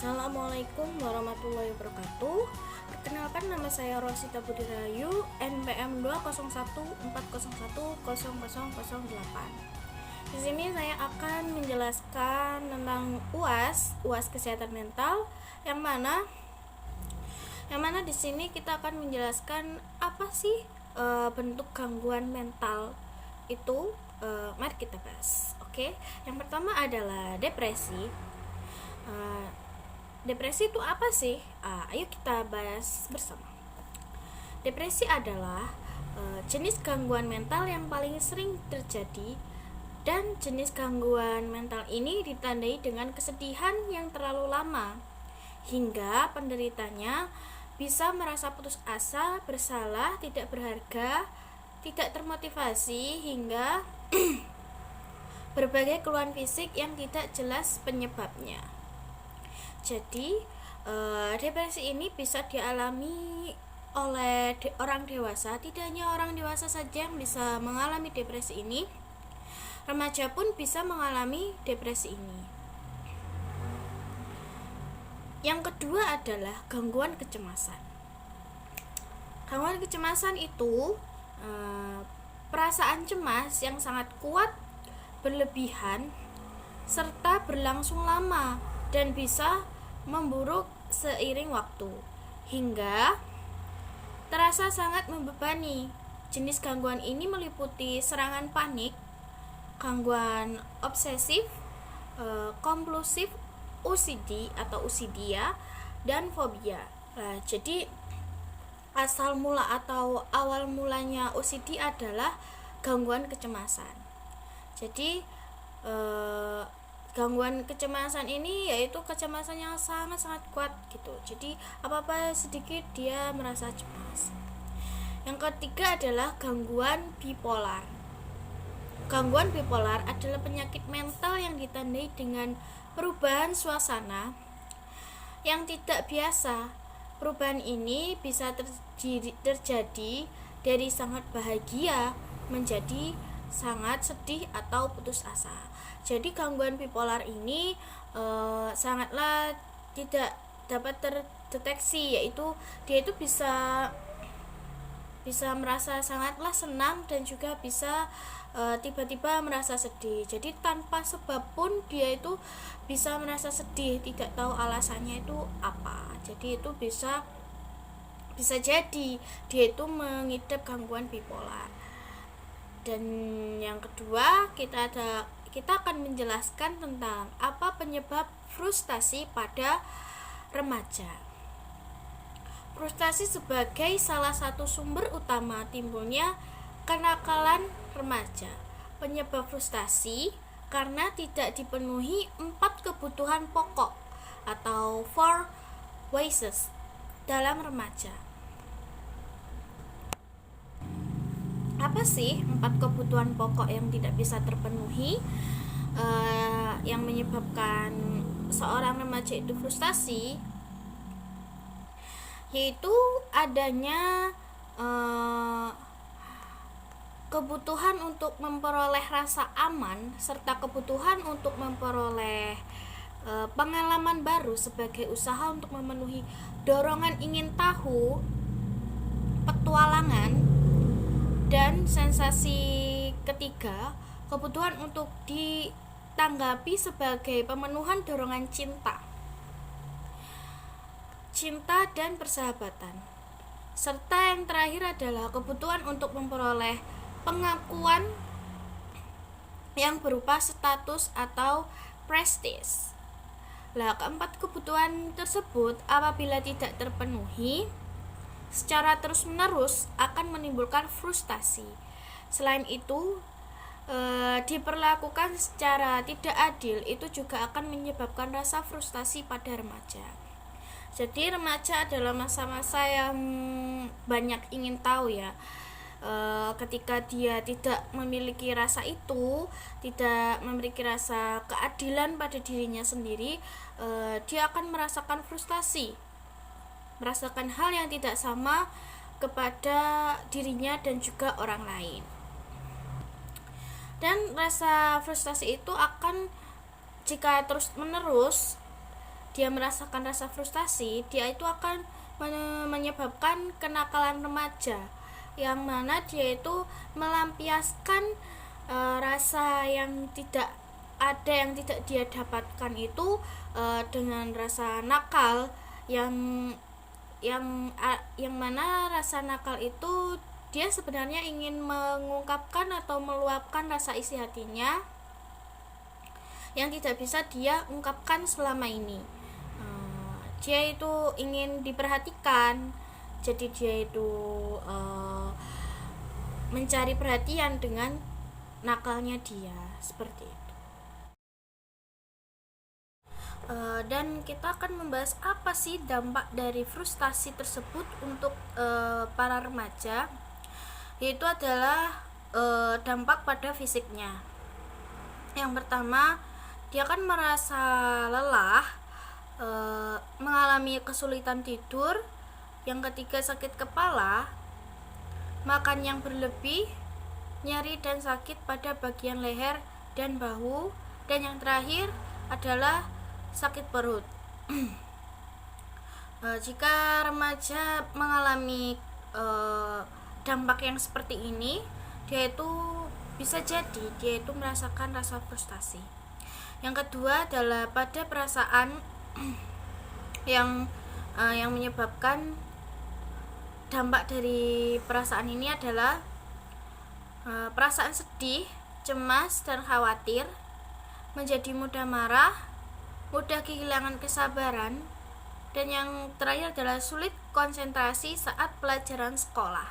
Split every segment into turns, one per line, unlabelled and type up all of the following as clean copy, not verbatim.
Assalamualaikum warahmatullahi wabarakatuh. Perkenalkan, nama saya Rosita Budi Rahayu, NPM 201401008. Di sini saya akan menjelaskan tentang UAS kesehatan mental, yang mana di sini kita akan menjelaskan apa sih bentuk gangguan mental itu. Mari kita bahas. Oke, yang pertama adalah depresi. Depresi itu apa sih? Ayo kita bahas bersama. Depresi adalah jenis gangguan mental yang paling sering terjadi, dan jenis gangguan mental ini ditandai dengan kesedihan yang terlalu lama hingga penderitanya bisa merasa putus asa, bersalah, tidak berharga, tidak termotivasi, hingga berbagai keluhan fisik yang tidak jelas penyebabnya. Jadi depresi ini bisa dialami oleh orang dewasa. Tidak hanya orang dewasa saja yang bisa mengalami depresi ini, remaja pun bisa mengalami depresi ini. Yang kedua adalah gangguan kecemasan. Gangguan kecemasan itu perasaan cemas yang sangat kuat, berlebihan, serta berlangsung lama dan bisa memburuk seiring waktu hingga terasa sangat membebani. Jenis gangguan ini meliputi serangan panik, gangguan obsesif, kompulsif, OCD atau usidia, dan fobia. Jadi awal mulanya OCD adalah gangguan kecemasan. Jadi gangguan kecemasan ini yaitu kecemasan yang sangat kuat gitu. Jadi apa-apa sedikit dia merasa cemas. Yang ketiga adalah gangguan bipolar. Gangguan bipolar adalah penyakit mental yang ditandai dengan perubahan suasana yang tidak biasa. Perubahan ini bisa terjadi dari sangat bahagia menjadi sangat sedih atau putus asa. Jadi gangguan bipolar ini sangatlah tidak dapat terdeteksi, yaitu dia itu bisa merasa sangatlah senang dan juga bisa tiba-tiba merasa sedih. Jadi tanpa sebab pun dia itu bisa merasa sedih, tidak tahu alasannya itu apa. Jadi itu bisa jadi dia itu mengidap gangguan bipolar. Dan yang kedua, kita akan menjelaskan tentang apa penyebab frustasi pada remaja. Frustasi sebagai salah satu sumber utama timbulnya kenakalan remaja. Penyebab frustasi karena tidak dipenuhi 4 kebutuhan pokok atau 4 vices dalam remaja. Apa sih 4 kebutuhan pokok yang tidak bisa terpenuhi yang menyebabkan seorang remaja itu frustasi? Yaitu adanya kebutuhan untuk memperoleh rasa aman, serta kebutuhan untuk memperoleh pengalaman baru sebagai usaha untuk memenuhi dorongan ingin tahu, petualangan, dan sensasi ketiga, kebutuhan untuk ditanggapi sebagai pemenuhan dorongan cinta dan persahabatan. Serta yang terakhir adalah kebutuhan untuk memperoleh pengakuan yang berupa status atau prestis. Keempat kebutuhan tersebut apabila tidak terpenuhi secara terus-menerus akan menimbulkan frustasi. Selain itu, diperlakukan secara tidak adil itu juga akan menyebabkan rasa frustasi pada remaja. Jadi remaja adalah masa-masa yang banyak ingin tahu ya. Ketika dia tidak memiliki rasa itu, tidak memiliki rasa keadilan pada dirinya sendiri, dia akan merasakan frustasi, merasakan hal yang tidak sama kepada dirinya dan juga orang lain. Dan rasa frustasi itu akan, jika terus menerus dia merasakan rasa frustasi, dia itu akan menyebabkan kenakalan remaja, yang mana dia itu melampiaskan rasa yang tidak ada, yang tidak dia dapatkan itu dengan rasa nakal, yang mana rasa nakal itu dia sebenarnya ingin mengungkapkan atau meluapkan rasa isi hatinya yang tidak bisa dia ungkapkan selama ini. Dia itu ingin diperhatikan, jadi dia itu mencari perhatian dengan nakalnya dia, seperti itu. Dan kita akan membahas apa sih dampak dari frustasi tersebut untuk para remaja, yaitu adalah dampak pada fisiknya. Yang pertama, dia akan merasa lelah, mengalami kesulitan tidur. Yang ketiga, sakit kepala, makan yang berlebih, nyeri dan sakit pada bagian leher dan bahu, dan yang terakhir adalah sakit perut. Jika remaja mengalami dampak yang seperti ini, dia itu bisa jadi dia itu merasakan rasa frustasi. Yang kedua adalah pada perasaan yang menyebabkan dampak dari perasaan ini adalah perasaan sedih, cemas, dan khawatir, menjadi mudah marah, mudah kehilangan kesabaran, dan yang terakhir adalah sulit konsentrasi saat pelajaran sekolah.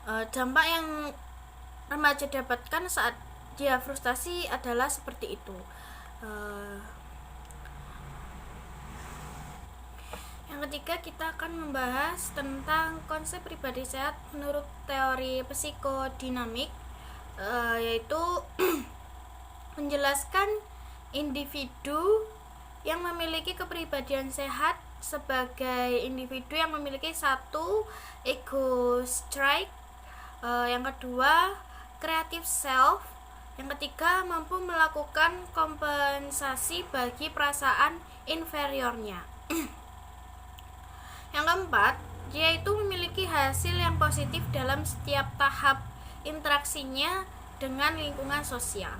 Dampak yang remaja dapatkan saat dia frustasi adalah seperti itu. Yang ketiga, kita akan membahas tentang konsep pribadi sehat menurut teori psikodinamik, yaitu menjelaskan individu yang memiliki kepribadian sehat sebagai individu yang memiliki satu, ego strike, yang kedua creative self, yang ketiga mampu melakukan kompensasi bagi perasaan inferiornya. Yang keempat, dia itu memiliki hasil yang positif dalam setiap tahap interaksinya dengan lingkungan sosial.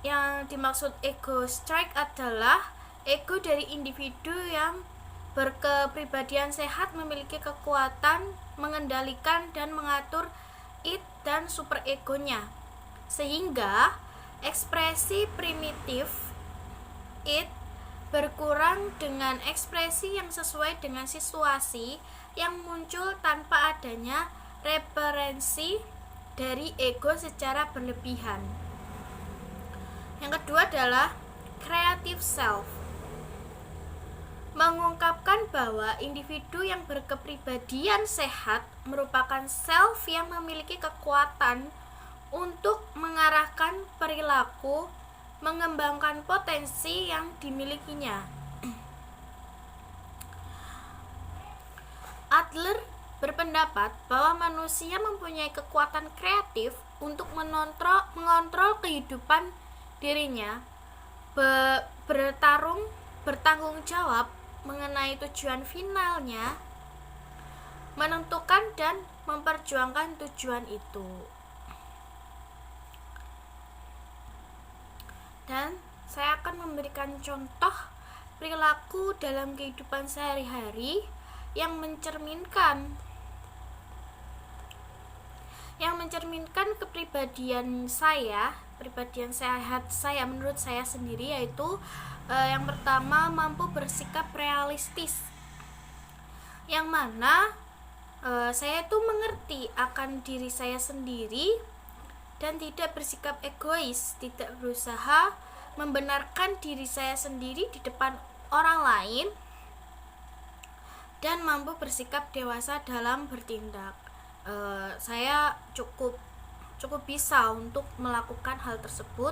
Yang dimaksud ego strike adalah ego dari individu yang berkepribadian sehat memiliki kekuatan mengendalikan dan mengatur id dan superegonya, sehingga ekspresi primitif id berkurang dengan ekspresi yang sesuai dengan situasi yang muncul tanpa adanya referensi dari ego secara berlebihan. Yang kedua adalah creative self, mengungkapkan bahwa individu yang berkepribadian sehat merupakan self yang memiliki kekuatan untuk mengarahkan perilaku, mengembangkan potensi yang dimilikinya. Adler berpendapat bahwa manusia mempunyai kekuatan kreatif untuk mengontrol kehidupan dirinya, bertanggung jawab mengenai tujuan finalnya, menentukan dan memperjuangkan tujuan itu. Dan saya akan memberikan contoh perilaku dalam kehidupan sehari-hari yang mencerminkan kepribadian sehat saya menurut saya sendiri, yaitu yang pertama, mampu bersikap realistis, yang mana saya itu mengerti akan diri saya sendiri dan tidak bersikap egois, tidak berusaha membenarkan diri saya sendiri di depan orang lain, dan mampu bersikap dewasa dalam bertindak. Saya cukup bisa untuk melakukan hal tersebut.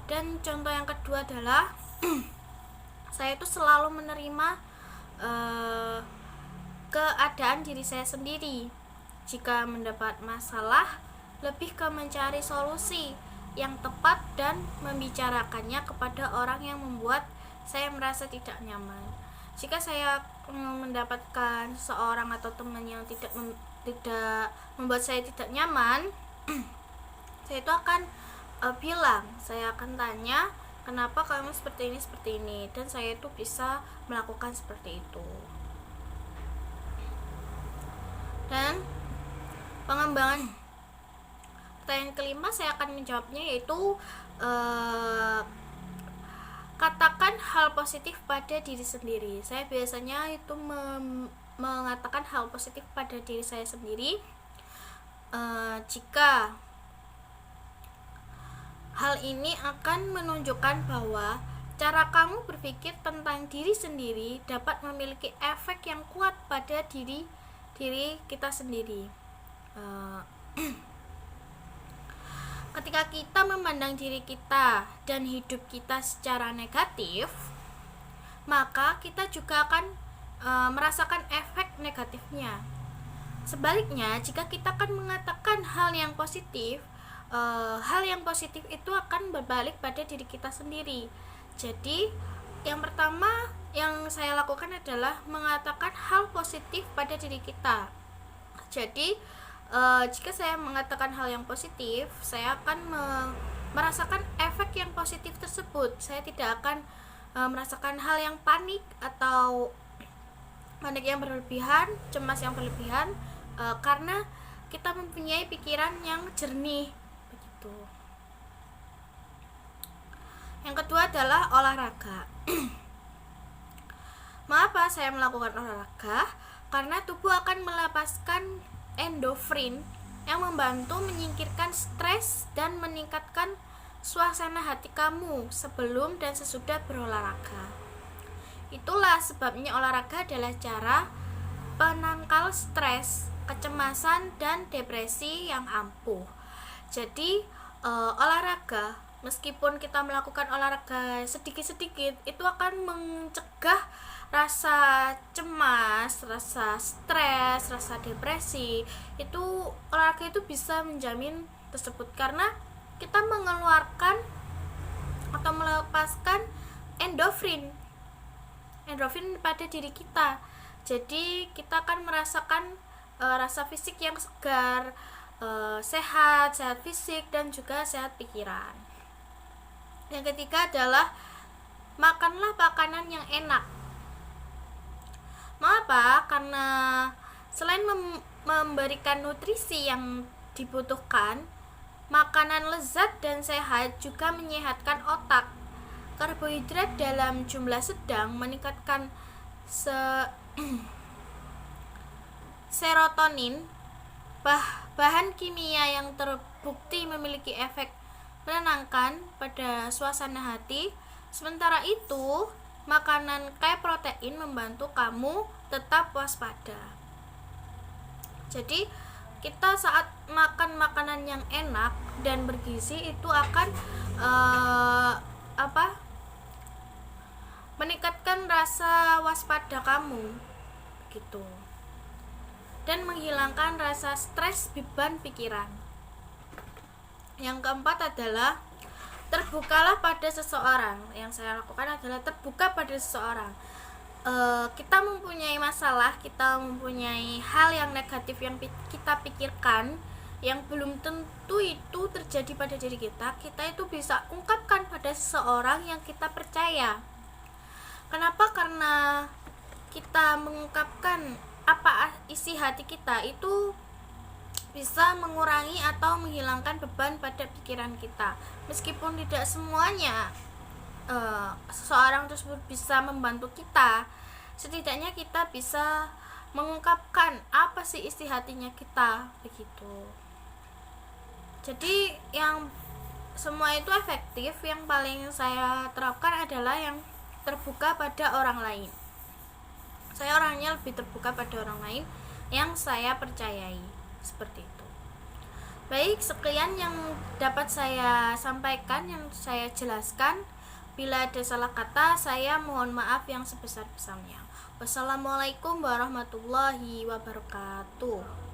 Dan contoh yang kedua adalah saya itu selalu menerima keadaan diri saya sendiri. Jika mendapat masalah, lebih ke mencari solusi yang tepat dan membicarakannya kepada orang yang membuat saya merasa tidak nyaman. Jika saya mendapatkan seorang atau teman yang tidak membuat saya tidak nyaman, saya itu akan bilang, saya akan tanya, kenapa kamu seperti ini, dan saya itu bisa melakukan seperti itu. Dan pengembangan pertanyaan kelima saya akan menjawabnya, yaitu katakan hal positif pada diri sendiri. Saya biasanya itu mengatakan hal positif pada diri saya sendiri jika hal ini akan menunjukkan bahwa cara kamu berpikir tentang diri sendiri dapat memiliki efek yang kuat pada diri kita sendiri. Ketika kita memandang diri kita dan hidup kita secara negatif, maka kita juga akan merasakan efek negatifnya. Sebaliknya, jika kita akan mengatakan hal yang positif itu akan berbalik pada diri kita sendiri. Jadi, yang pertama yang saya lakukan adalah mengatakan hal positif pada diri kita. Jadi, jika saya mengatakan hal yang positif, saya akan merasakan efek yang positif tersebut. Saya tidak akan merasakan hal yang panik atau panik yang berlebihan, cemas yang berlebihan, karena kita mempunyai pikiran yang jernih begitu. Yang kedua adalah olahraga. Mengapa saya melakukan olahraga? Karena tubuh akan melepaskan endorfin yang membantu menyingkirkan stres dan meningkatkan suasana hati kamu sebelum dan sesudah berolahraga. Itulah sebabnya olahraga adalah cara penangkal stres, kecemasan, dan depresi yang ampuh. Jadi olahraga, meskipun kita melakukan olahraga sedikit-sedikit, itu akan mencegah rasa cemas, rasa stres, rasa depresi. Itu olahraga itu bisa menjamin tersebut karena kita mengeluarkan atau melepaskan endorfin pada diri kita. Jadi kita akan merasakan rasa fisik yang segar, sehat fisik dan juga sehat pikiran. Yang ketiga adalah makanlah makanan yang enak. Mengapa? Karena selain memberikan nutrisi yang dibutuhkan, makanan lezat dan sehat juga menyehatkan otak. Karbohidrat dalam jumlah sedang meningkatkan serotonin, bahan kimia yang terbukti memiliki efek menenangkan pada suasana hati. Sementara itu, makanan kaya protein membantu kamu tetap waspada. Jadi, kita saat makan makanan yang enak dan bergizi itu akan meningkatkan rasa waspada kamu gitu. Dan menghilangkan rasa stres, beban pikiran. Yang keempat adalah terbukalah pada seseorang. Yang saya lakukan adalah terbuka pada seseorang. Kita mempunyai masalah, kita mempunyai hal yang negatif yang kita pikirkan, yang belum tentu itu terjadi pada diri kita. Kita itu bisa ungkapkan pada seseorang yang kita percaya. Kenapa? Karena kita mengungkapkan apa isi hati kita itu bisa mengurangi atau menghilangkan beban pada pikiran kita. Meskipun tidak semuanya seseorang tersebut bisa membantu kita, setidaknya kita bisa mengungkapkan apa sih isi hatinya kita begitu. Jadi yang semua itu efektif. Yang paling saya terapkan adalah yang terbuka pada orang lain. Saya orangnya lebih terbuka pada orang lain yang saya percayai. Seperti itu. Baik, sekian yang dapat saya sampaikan, yang saya jelaskan. Bila ada salah kata, saya mohon maaf yang sebesar-besarnya. Wassalamualaikum warahmatullahi wabarakatuh.